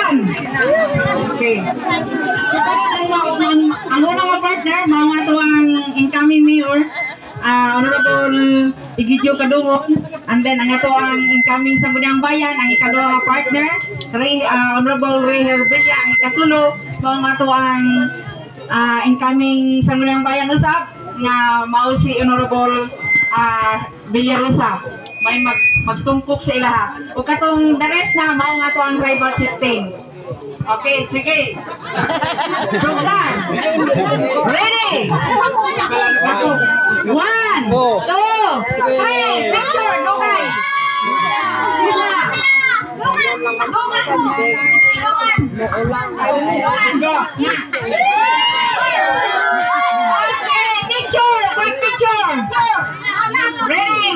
One. Okay. Ang unang partner, mga ito ang incoming mayor, Honorable Egidio Kadungon, and then ang ito ang incoming Sangguniang Bayan, ang ikaduha partner, Honorable Ray Herbilla, ang ikatulo, mga ito ang incoming Sangguniang Bayan usap, nga mao si Honorable Villarosa. May magtungkok sa ilaha. Kung katong the rest na, mao nga ito ang tribal chieftain. Okay, sige. Sugan. Ready? 1, 2, 3. Picture, Dugay. Okay, picture, quick picture. Ready?